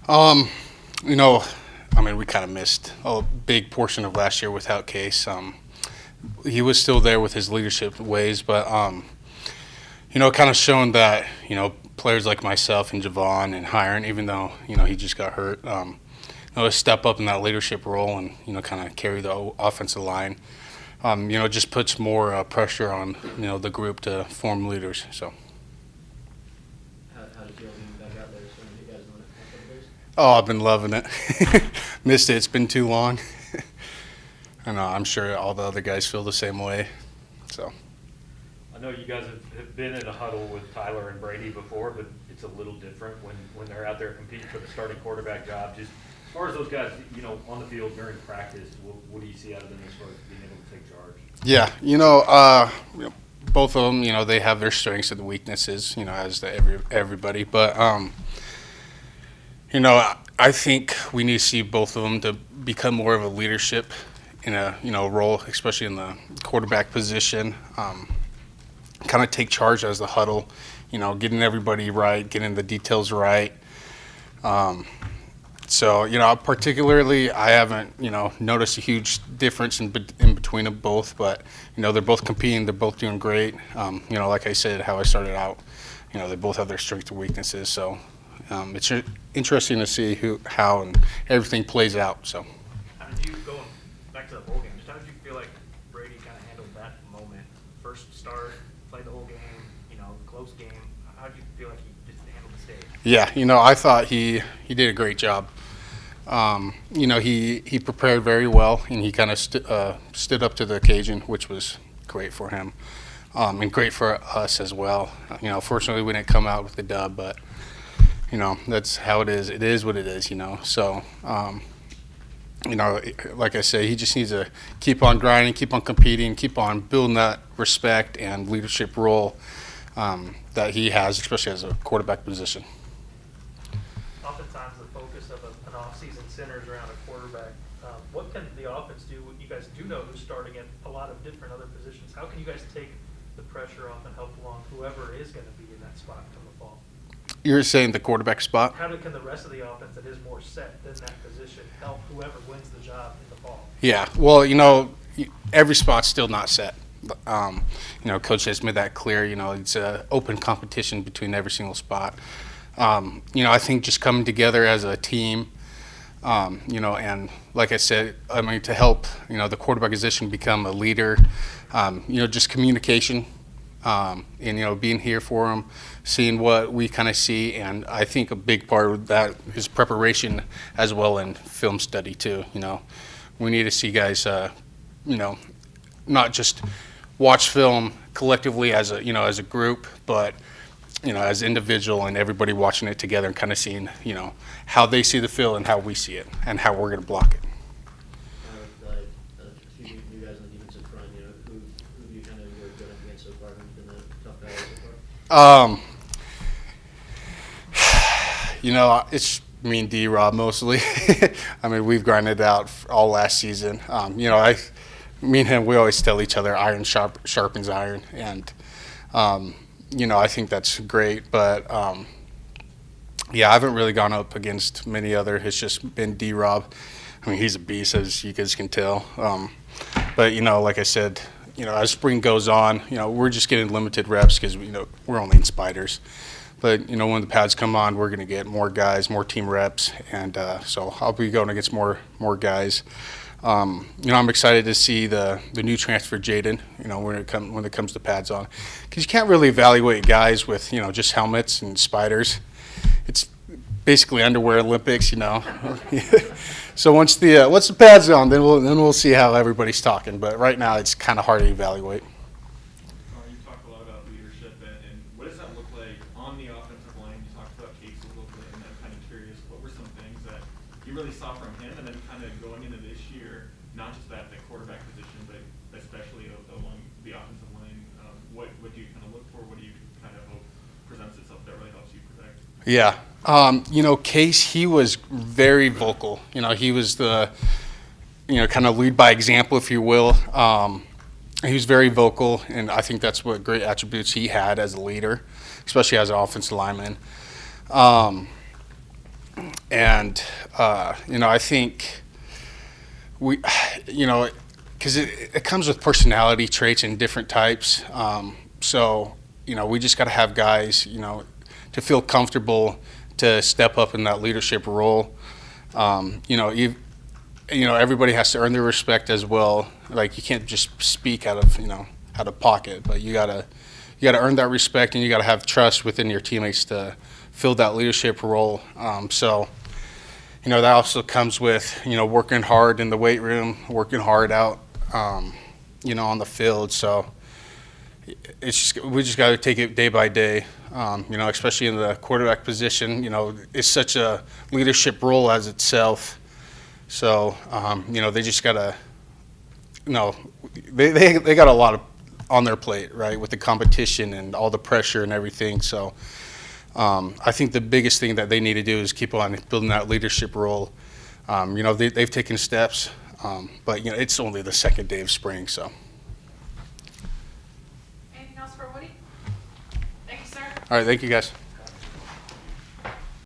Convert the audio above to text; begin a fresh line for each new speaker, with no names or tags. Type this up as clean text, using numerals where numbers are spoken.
Um, you know, I mean, we kind of missed a big portion of last year without Case. He was still there with his leadership ways, but kind of shown that players like myself and Javon and Hiron, even though he just got hurt, step up in that leadership role and kind of carry the offensive line. Just puts more pressure on the group to form leaders. So.
How do you feel being back out there? So you guys want to have days?
Oh, I've been loving it. Missed it. It's been too long. I know. I'm sure all the other guys feel the same way. So.
I know you guys have been in a huddle with Tyler and Brady before, but it's a little different when they're out there competing for the starting quarterback job. Just as far as those guys, on the field during practice, what do you see out of them as far as being able to take charge?
Yeah, both of them, they have their strengths and weaknesses, as everybody. But, I think we need to see both of them to become more of a leadership in a, role, especially in the quarterback position. Kind of take charge as the huddle, getting everybody right, getting the details right. Particularly, I haven't, noticed a huge difference in between them both, but, they're both competing, they're both doing great. Like I said, how I started out, they both have their strengths and weaknesses, so it's interesting to see how and everything plays out, so.
How did you, going back to the bowl game, just how did you feel like Brady kind of handled that moment? First start, played the whole game, close game. How did you feel like he just handled the stage?
Yeah, I thought he did a great job. He prepared very well, and he kind of stood up to the occasion, which was great for him, and great for us as well. Fortunately, we didn't come out with the dub, but that's how it is. It is what it is. So, like I say, he just needs to keep on grinding, keep on competing, keep on building that respect and leadership role that he has, especially as a quarterback position.
Oftentimes the focus of an off-season centers around a quarterback. What can the offense do? You guys do know who's starting at a lot of different other positions. How can you guys take the pressure off and help along whoever is going to be in that spot come the fall?
You're saying the quarterback spot?
How can the rest of the offense that is more set than that position help whoever wins the job in the fall?
Yeah, well, every spot's still not set. Coach has made that clear. It's an open competition between every single spot. I think just coming together as a team, and like I said, to help, the quarterback position become a leader, just communication, and, being here for them, seeing what we kind of see. And I think a big part of that is preparation as well and film study too. We need to see guys, not just watch film collectively as a group, but as individual and everybody watching it together and kind of seeing how they see the field and how we see it and how we're going to block it.
You guys on the defensive front, who you kind of were good up against so far? Who's been the tough guys so far?
It's me and D-Rob mostly. We've grinded out all last season. Me and him, we always tell each other iron sharpens iron, and I think that's great. But I haven't really gone up against many other. It's just been D-Rob. He's a beast, as you guys can tell. But like I said, as spring goes on, we're just getting limited reps because we're only in spiders. But when the pads come on, we're going to get more guys, more team reps, and so I'll be going against more guys. I'm excited to see the new transfer Jaden. When it comes to pads on, because you can't really evaluate guys with just helmets and spiders. It's basically underwear Olympics. So once the pads on, then we'll see how everybody's talking. But right now, it's kind of hard to evaluate.
You talked a lot about leadership, and what does that look like on the offensive line? You talked about Case a little bit, and I'm kind of curious, what were some things that you really saw from him, and then kind of going into this year, not just that the quarterback position, but especially along the offensive line, what do you kind of look for? What do you kind of hope presents itself that really helps you protect?
Yeah. Case, he was very vocal. He was the, kind of lead by example, if you will. He was very vocal, and I think that's what great attributes he had as a leader, especially as an offensive lineman. And I think we, because it comes with personality traits and different types. So we just got to have guys, to feel comfortable to step up in that leadership role. Everybody has to earn their respect as well. Like, you can't just speak out of pocket, but you gotta earn that respect, and you gotta have trust within your teammates to fill that leadership role. That also comes with working hard in the weight room, working hard out, on the field. So we just got to take it day by day. Especially in the quarterback position, it's such a leadership role as itself. So, they just got to, they got a lot on their plate, right, with the competition and all the pressure and everything. So, I think the biggest thing that they need to do is keep on building that leadership role. They've taken steps, but, it's only the second day of spring, so.
Anything else for Woody? Thank you, sir.
All right, thank you, guys.